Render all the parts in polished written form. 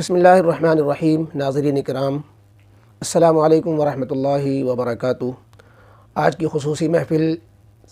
بسم اللہ الرحمن الرحیم۔ ناظرین کرام، السلام علیکم ورحمۃ اللہ وبرکاتہ۔ آج کی خصوصی محفل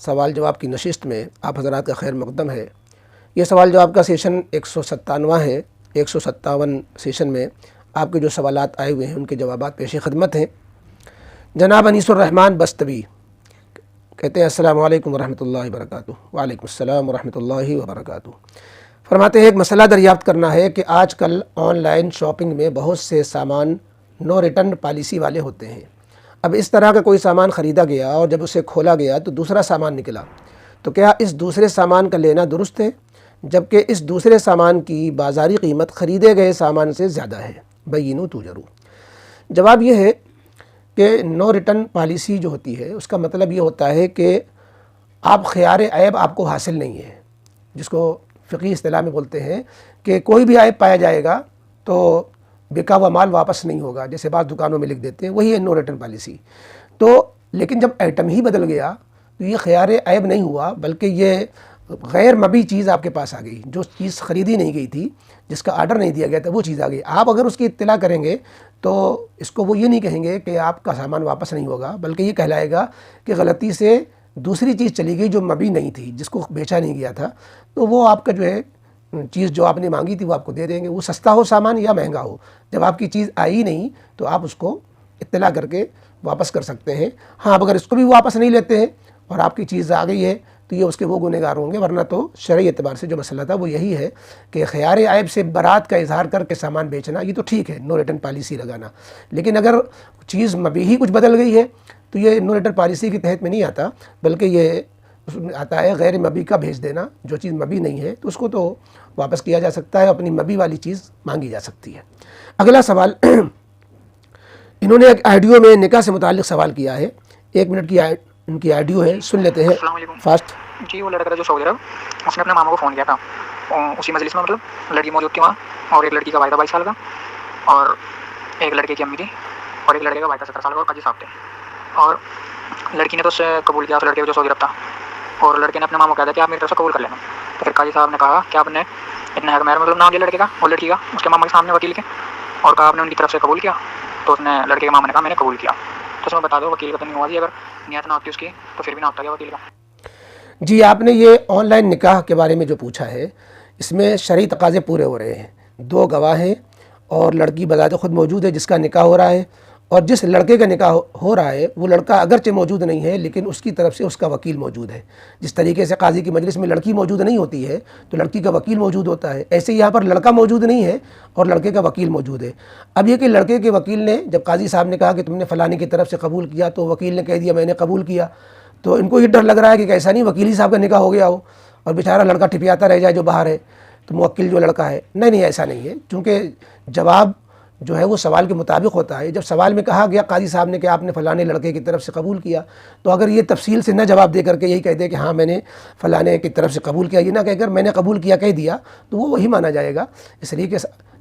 سوال جواب کی نشست میں آپ حضرات کا خیر مقدم ہے۔ یہ سوال جواب کا سیشن 157واں ہے۔ 157 سیشن میں آپ کے جو سوالات آئے ہوئے ہیں ان کے جوابات پیش خدمت ہیں۔ جناب انیس الرحمن بستوی کہتے ہیں السلام علیکم ورحمۃ اللہ وبرکاتہ۔ وعلیکم السلام ورحمۃ اللہ وبرکاتہ۔ فرماتے ہیں ایک مسئلہ دریافت کرنا ہے کہ آج کل آن لائن شاپنگ میں بہت سے سامان نو ریٹرن پالیسی والے ہوتے ہیں۔ اب اس طرح کا کوئی سامان خریدا گیا اور جب اسے کھولا گیا تو دوسرا سامان نکلا، تو کیا اس دوسرے سامان کا لینا درست ہے جبکہ اس دوسرے سامان کی بازاری قیمت خریدے گئے سامان سے زیادہ ہے؟ بینوا توجرو۔ جواب یہ ہے کہ نو ریٹرن پالیسی جو ہوتی ہے اس کا مطلب یہ ہوتا ہے کہ آپ خیار عیب آپ کو حاصل نہیں ہے، جس کو فقہی اصطلاح میں بولتے ہیں کہ کوئی بھی عیب پایا جائے گا تو بکا ہوا مال واپس نہیں ہوگا، جیسے بعض دکانوں میں لکھ دیتے ہیں، وہی ہے نو ریٹرن پالیسی۔ تو لیکن جب آئٹم ہی بدل گیا تو یہ خیار عیب نہیں ہوا، بلکہ یہ غیر مبی چیز آپ کے پاس آ گئی، جو چیز خریدی نہیں گئی تھی، جس کا آرڈر نہیں دیا گیا تھا، وہ چیز آ گئی۔ آپ اگر اس کی اطلاع کریں گے تو اس کو وہ یہ نہیں کہیں گے کہ آپ کا سامان واپس نہیں ہوگا، بلکہ یہ کہلائے گا کہ غلطی سے دوسری چیز چلی گئی جو مبی نہیں تھی، جس کو بیچا نہیں گیا تھا، تو وہ آپ کا جو ہے چیز جو آپ نے مانگی تھی وہ آپ کو دے دیں گے، وہ سستا ہو سامان یا مہنگا ہو۔ جب آپ کی چیز آئی نہیں تو آپ اس کو اطلاع کر کے واپس کر سکتے ہیں۔ ہاں، اب اگر اس کو بھی واپس نہیں لیتے ہیں اور آپ کی چیز آ گئی ہے تو یہ اس کے وہ گنہگار ہوں گے، ورنہ تو شرعی اعتبار سے جو مسئلہ تھا وہ یہی ہے کہ خیار عیب سے برات کا اظہار کر کے سامان بیچنا یہ تو ٹھیک ہے، نو ریٹرن پالیسی لگانا، لیکن اگر چیز مبی ہی کچھ بدل گئی ہے تو یہ نو ریٹرن پالیسی کے تحت میں نہیں آتا، بلکہ یہ اس میں آتا ہے غیر مبی کا بھیج دینا۔ جو چیز مبی نہیں ہے تو اس کو تو واپس کیا جا سکتا ہے، اپنی مبی والی چیز مانگی جا سکتی ہے۔ اگلا سوال انہوں نے ایک آڈیو میں نکاح سے متعلق سوال کیا ہے، 1 منٹ کی ان کی آڈیو ہے، سن لیتے ہیں۔ السلام علیکم فاسٹ۔ جی، وہ لڑکا جو سعودی عرب، اس نے اپنے ماموں کو فون کیا تھا، اسی مجلس میں مطلب لڑکی موجود تھی وہاں، اور ایک لڑکی کا بھائی تھا 22 سال کا، اور ایک لڑکے کی امی تھی، اور ایک لڑکے کا بھائی تھا 17 سال کا، اور قاضی صاحب تھے۔ اور لڑکی نے تو اس سے قبول کیا، اس لڑکے کو جو سعودی عرب تھا، اور لڑکے نے اپنے ماموں کو کہا تھا کہ آپ میری طرف سے قبول کر لینا۔ تو پھر قاضی صاحب نے کہا کہ آپ نے اتنا مہر مطلب نام لیا لڑکے کا اور لڑکی کا اس کے ماما کے سامنے وکیل کے، اور کہا آپ نے ان کی طرف سے قبول کیا؟ تو اس نے لڑکے کے ماما نے کہا میں نے قبول کیا۔ تو اس میں بتا دو وکیل کا تو نہیں ہوا جی، اگر نیت نہ ہوتی اس کی تو پھر بھی نہ ہوتا کیا وکیل کا؟ جی، آپ نے یہ آن لائن نکاح کے بارے میں جو پوچھا ہے، اس میں شرعی تقاضے پورے ہو رہے ہیں۔ 2 گواہ ہیں اور لڑکی بذات خود موجود ہے جس کا نکاح ہو رہا ہے، اور جس لڑکے کا نکاح ہو رہا ہے وہ لڑکا اگرچہ موجود نہیں ہے لیکن اس کی طرف سے اس کا وکیل موجود ہے۔ جس طریقے سے قاضی کی مجلس میں لڑکی موجود نہیں ہوتی ہے تو لڑکی کا وکیل موجود ہوتا ہے، ایسے یہاں پر لڑکا موجود نہیں ہے اور لڑکے کا وکیل موجود ہے۔ اب یہ کہ لڑکے کے وکیل نے جب قاضی صاحب نے کہا کہ تم نے فلانی کی طرف سے قبول کیا تو وکیل نے کہہ دیا میں نے قبول کیا، تو ان کو یہ ڈر لگ رہا ہے کہ ایسا نہیں وکیل ہی صاحب کا نکاح ہو گیا ہو اور بیچارہ لڑکا ٹھپیاتا رہ جائے جو باہر ہے، تو موکل جو لڑکا ہے۔ نہیں، ایسا نہیں ہے، چونکہ جواب جو ہے وہ سوال کے مطابق ہوتا ہے۔ جب سوال میں کہا گیا قاضی صاحب نے کہ آپ نے فلانے لڑکے کی طرف سے قبول کیا، تو اگر یہ تفصیل سے نہ جواب دے کر کے یہی کہہ دے کہ ہاں میں نے فلانے کی طرف سے قبول کیا، یہ نہ کہہ کر میں نے قبول کیا کہہ دیا، تو وہ وہی مانا جائے گا۔ اس لیے کہ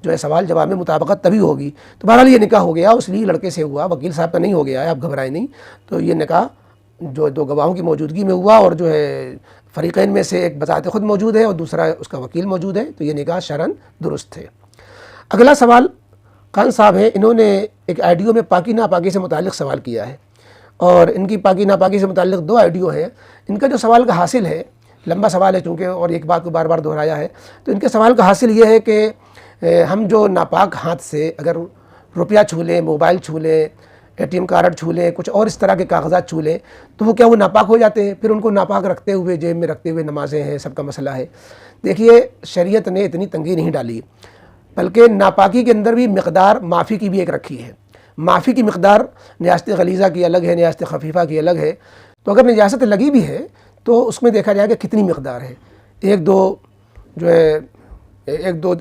جو ہے سوال جواب میں مطابقت تبھی ہوگی۔ تو بہرحال یہ نکاح ہو گیا، اس لیے لڑکے سے ہوا، وکیل صاحب کا نہیں ہو گیا ہے، آپ گھبرائیں نہیں۔ تو یہ نکاح جو 2 گواہوں کی موجودگی میں ہوا، اور جو ہے فریقین میں سے ایک بذات خود موجود ہے اور دوسرا اس کا وکیل موجود ہے، تو یہ نکاح شرعاً درست ہے۔ اگلا سوال خان صاحب ہیں، انہوں نے ایک آڈیو میں پاکی ناپاکی سے متعلق سوال کیا ہے، اور ان کی پاکی ناپاکی سے متعلق 2 آڈیو ہیں۔ ان کا جو سوال کا حاصل ہے، لمبا سوال ہے چونکہ، اور ایک بات کو بار بار دہرایا ہے، تو ان کے سوال کا حاصل یہ ہے کہ ہم جو ناپاک ہاتھ سے اگر روپیہ چھو لیں، موبائل چھو لیں، ATM کارڈ چھو لیں، کچھ اور اس طرح کے کاغذات چھو لیں تو وہ کیا وہ ناپاک ہو جاتے ہیں؟ پھر ان کو ناپاک رکھتے ہوئے جیب میں رکھتے ہوئے نمازیں ہیں، سب کا مسئلہ ہے۔ دیکھیے، شریعت نے اتنی تنگی نہیں ڈالی، بلکہ ناپاکی کے اندر بھی مقدار معافی کی بھی ایک رکھی ہے۔ معافی کی مقدار نجاست غلیظہ کی الگ ہے، نجاست خفیفہ کی الگ ہے۔ تو اگر نجاست لگی بھی ہے تو اس میں دیکھا جائے کہ کتنی مقدار ہے، 1-2 جو ہے 1-2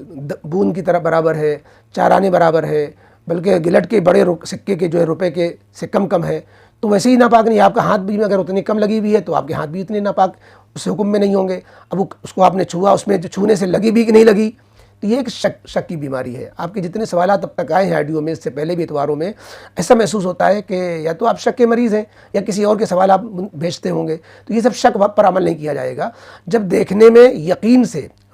بوند کی طرح برابر ہے، 4 آنے برابر ہے، بلکہ گلٹ کے بڑے سکے کے جو ہے روپے کے سے کم ہے، تو ویسے ہی ناپاک نہیں۔ آپ کا ہاتھ بھی اگر اتنی کم لگی ہوئی ہے تو آپ کے ہاتھ بھی اتنے ناپاک اس حکم میں نہیں ہوں گے۔ اب اس کو آپ نے چھوا، اس میں جو چھونے سے لگی بھی کہ نہیں لگی، تو یہ ایک شک کی بیماری ہے۔ آپ کے جتنے سوالات اب تک آئے ہیں آڈیو میں، اس سے پہلے بھی اتواروں میں، ایسا محسوس ہوتا ہے کہ یا تو آپ شک کے مریض ہیں یا کسی اور کے سوال آپ بھیجتے ہوں گے، تو یہ سب شک پر عمل نہیں کیا جائے گا۔ جب دیکھنے میں یقین سے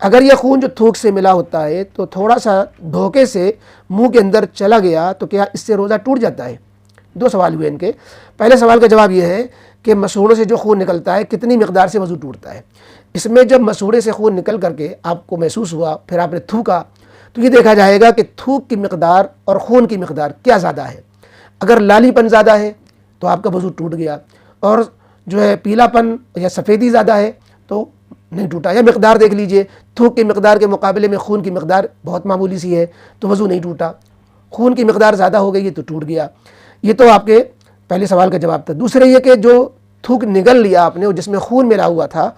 اگر یہ خون جو تھوک سے ملا ہوتا ہے تو تھوڑا سا دھوکے سے منہ کے اندر چلا گیا تو کیا اس سے روزہ ٹوٹ جاتا ہے؟ دو سوال ہوئے ان کے. پہلے سوال کا جواب یہ ہے کہ مسوڑوں سے جو خون نکلتا ہے کتنی مقدار سے وضو ٹوٹتا ہے. اس میں جب مسوڑے سے خون نکل کر کے آپ کو محسوس ہوا، پھر آپ نے تھوکا، تو یہ دیکھا جائے گا کہ تھوک کی مقدار اور خون کی مقدار کیا زیادہ ہے. اگر لالی پن زیادہ ہے تو آپ کا وضو ٹوٹ گیا، اور جو ہے پیلا پن یا سفیدی زیادہ ہے تو نہیں ٹوٹا. یا مقدار دیکھ لیجئے، تھوک کی مقدار کے مقابلے میں خون کی مقدار بہت معمولی سی ہے تو وضو نہیں ٹوٹا. خون کی مقدار زیادہ ہو گئی ہے تو ٹوٹ گیا. یہ تو آپ کے پہلے سوال کا جواب تھا. دوسرے یہ کہ جو تھوک نگل لیا آپ نے جس میں خون ملا ہوا تھا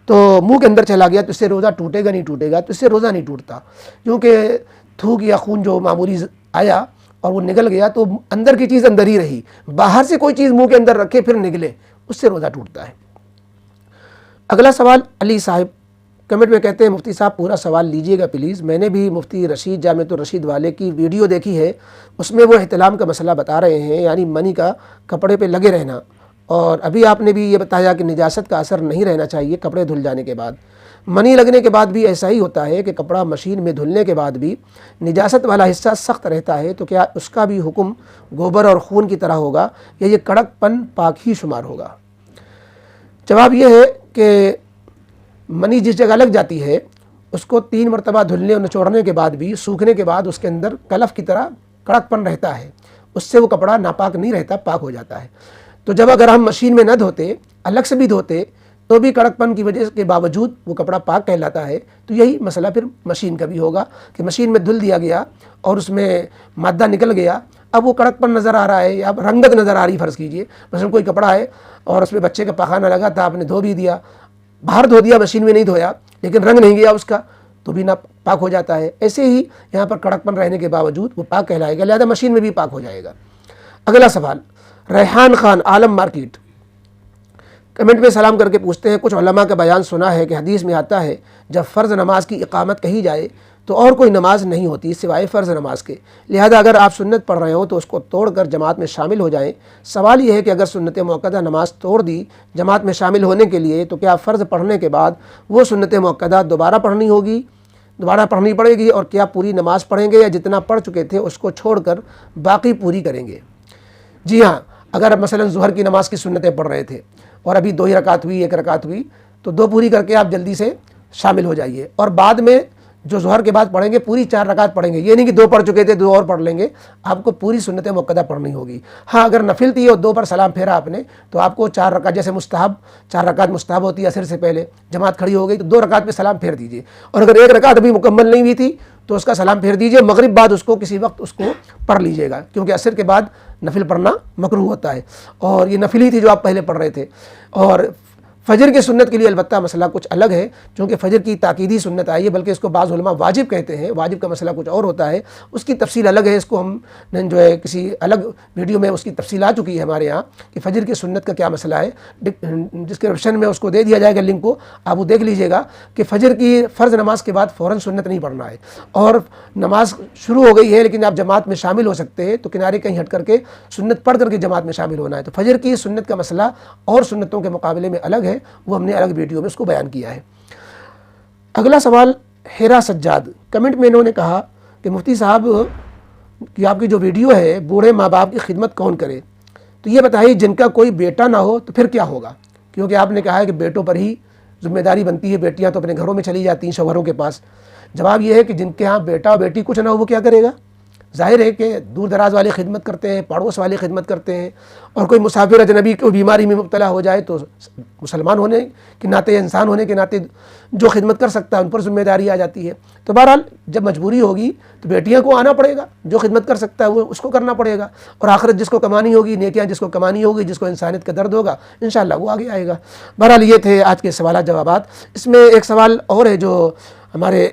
تو منہ کے اندر چلا گیا تو اس سے روزہ ٹوٹے گا نہیں ٹوٹے گا؟ تو اس سے روزہ نہیں ٹوٹتا، کیونکہ تھوک یا خون جو معمولی آیا اور وہ نگل گیا تو اندر کی چیز اندر ہی رہی. باہر سے کوئی چیز منہ کے اندر رکھے پھر نگلے، اس سے روزہ ٹوٹتا ہے. اگلا سوال علی صاحب کمنٹ میں کہتے ہیں مفتی صاحب پورا سوال لیجئے گا پلیز. میں نے بھی مفتی رشید جامعۃ الرشید والے کی ویڈیو دیکھی ہے، اس میں وہ احتلام کا مسئلہ بتا رہے ہیں، یعنی منی کا کپڑے پہ لگے رہنا. اور ابھی آپ نے بھی یہ بتایا کہ نجاست کا اثر نہیں رہنا چاہیے کپڑے دھل جانے کے بعد. منی لگنے کے بعد بھی ایسا ہی ہوتا ہے کہ کپڑا مشین میں دھلنے کے بعد بھی نجاست والا حصہ سخت رہتا ہے، تو کیا اس کا بھی حکم گوبر اور خون کی طرح ہوگا یا یہ کڑک پن پاک ہی شمار ہوگا؟ جواب یہ ہے کہ منی جس جگہ لگ جاتی ہے اس کو 3 مرتبہ دھلنے اور نچوڑنے کے بعد بھی سوکھنے کے بعد اس کے اندر کلف کی طرح کڑک پن رہتا ہے، اس سے وہ کپڑا ناپاک نہیں رہتا، پاک ہو جاتا ہے. تو جب اگر ہم مشین میں نہ دھوتے، الگ سے بھی دھوتے تو بھی کڑک پن کی وجہ کے باوجود وہ کپڑا پاک کہلاتا ہے. تو یہی مسئلہ پھر مشین کا بھی ہوگا کہ مشین میں دھل دیا گیا اور اس میں مادہ نکل گیا، اب وہ کڑک پن نظر آ رہا ہے یا رنگت نظر آ رہی. فرض کیجئے مثلا کوئی کپڑا ہے اور اس میں بچے کا پاخانہ لگا تھا، آپ نے دھو بھی دیا، باہر دھو دیا، مشین میں نہیں دھویا، لیکن رنگ نہیں گیا اس کا، تو بھی نہ پاک ہو جاتا ہے. ایسے ہی یہاں پر کڑک پن رہنے کے باوجود وہ پاک کہلائے گا، لہذا مشین میں بھی پاک ہو جائے گا. اگلا سوال ریحان خان عالم مارکیٹ کمنٹ میں سلام کر کے پوچھتے ہیں کچھ علماء کا بیان سنا ہے کہ حدیث میں آتا ہے جب فرض نماز کی اقامت کہی جائے تو اور کوئی نماز نہیں ہوتی سوائے فرض نماز کے، لہذا اگر آپ سنت پڑھ رہے ہو تو اس کو توڑ کر جماعت میں شامل ہو جائیں. سوال یہ ہے کہ اگر سنت مؤکدہ نماز توڑ دی جماعت میں شامل ہونے کے لیے تو کیا فرض پڑھنے کے بعد وہ سنت مؤکدہ دوبارہ پڑھنی پڑے گی، اور کیا پوری نماز پڑھیں گے یا جتنا پڑھ چکے تھے اس کو چھوڑ کر باقی پوری کریں گے؟ جی ہاں، اگر مثلا ظہر کی نماز کی سنتیں پڑھ رہے تھے اور ابھی 2 ہی رکعت ہوئی، 1 رکعت ہوئی، تو 2 پوری کر کے آپ جلدی سے شامل ہو جائیے، اور بعد میں جو ظہر کے بعد پڑھیں گے پوری 4 رکعت پڑھیں گے. یہ نہیں کہ 2 پڑھ چکے تھے 2 اور پڑھ لیں گے، آپ کو پوری سنت مؤکدہ پڑھنی ہوگی. ہاں اگر نفل تھی اور 2 پر سلام پھیرا آپ نے تو آپ کو 4 رکعت جیسے 4 رکعت مستحب ہوتی ہے عصر سے پہلے، جماعت کھڑی ہو گئی تو 2 رکعت پہ سلام پھیر دیجئے، اور اگر 1 رکعت ابھی مکمل نہیں ہوئی تھی تو اس کا سلام پھیر دیجئے. مغرب بعد اس کو کسی وقت اس کو پڑھ لیجئے گا، کیونکہ عصر کے بعد نفل پڑھنا مکروہ ہوتا ہے، اور یہ نفل ہی تھی جو آپ پہلے پڑھ رہے تھے. اور فجر کی سنت کے لیے البتہ مسئلہ کچھ الگ ہے، چونکہ فجر کی تاکیدی سنت آئی ہے، بلکہ اس کو بعض علماء واجب کہتے ہیں. واجب کا مسئلہ کچھ اور ہوتا ہے، اس کی تفصیل الگ ہے. اس کو ہم نے جو ہے کسی الگ ویڈیو میں اس کی تفصیل آ چکی ہے ہمارے ہاں کہ فجر کی سنت کا کیا مسئلہ ہے. ڈسکرپشن میں اس کو دے دیا جائے گا لنک کو، آپ وہ دیکھ لیجئے گا کہ فجر کی فرض نماز کے بعد فوراً سنت نہیں پڑھنا ہے، اور نماز شروع ہو گئی ہے لیکن آپ جماعت میں شامل ہو سکتے ہیں تو کنارے کہیں ہٹ کر کے سنت پڑھ کر کے جماعت میں شامل ہونا ہے. تو فجر کی سنت کا مسئلہ اور سنتوں کے مقابلے میں الگ ہے، وہ ہم نے الگ ویڈیو میں اس کو بیان کیا ہے. اگلا سوال ہیرا سجاد کمنٹ میں انہوں نے کہا کہ مفتی صاحب کہ آپ کی جو ویڈیو ہے بوڑھے ماں باپ کی خدمت کون کرے، تو یہ بتائیے جن کا کوئی بیٹا نہ ہو تو پھر کیا ہوگا، کیونکہ آپ نے کہا ہے کہ بیٹوں پر ہی ذمہ داری بنتی ہے، بیٹیاں تو اپنے گھروں میں چلی جاتی ہیں شوہروں کے پاس. جواب یہ ہے کہ جن کے ہاں بیٹا اور بیٹی کچھ نہ ہو وہ کیا کرے گا؟ ظاہر ہے کہ دور دراز والے خدمت کرتے ہیں، پڑوس والے خدمت کرتے ہیں، اور کوئی مسافر اجنبی کو بیماری میں مبتلا ہو جائے تو مسلمان ہونے کے ناطے، انسان ہونے کے ناطے جو خدمت کر سکتا ہے ان پر ذمہ داری آ جاتی ہے. تو بہرحال جب مجبوری ہوگی تو بیٹیاں کو آنا پڑے گا، جو خدمت کر سکتا ہے وہ اس کو کرنا پڑے گا، اور آخرت جس کو کمانی ہوگی، نیکیاں جس کو کمانی ہوگی، جس کو انسانیت کا درد ہوگا، انشاءاللہ وہ آگے آئے گا. بہرحال یہ تھے آج کے سوالات جوابات. اس میں ایک سوال اور ہے جو ہمارے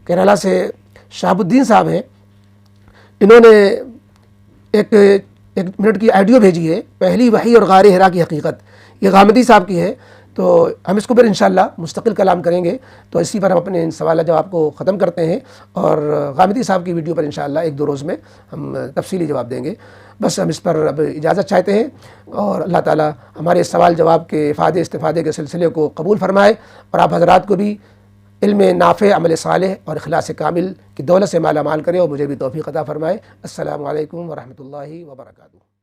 کیرالہ سے شہاب الدین صاحب ہیں، انہوں نے ایک منٹ کی آڈیو بھیجی ہے، پہلی وحی اور غار ہرا کی حقیقت، یہ غامدی صاحب کی ہے. تو ہم اس کو پھر انشاءاللہ مستقل کلام کریں گے. تو اسی پر ہم اپنے سوالات جواب کو ختم کرتے ہیں، اور غامدی صاحب کی ویڈیو پر انشاءاللہ 1-2 روز میں ہم تفصیلی جواب دیں گے. بس ہم اس پر اب اجازت چاہتے ہیں، اور اللہ تعالی ہمارے سوال جواب کے استفادے کے سلسلے کو قبول فرمائے، اور آپ حضرات کو بھی علم نافع، عمل صالح اور اخلاص کامل کی دولت سے مالا مال کرے اور مجھے بھی توفیق عطا فرمائے۔ السلام علیکم ورحمۃ اللہ وبرکاتہ۔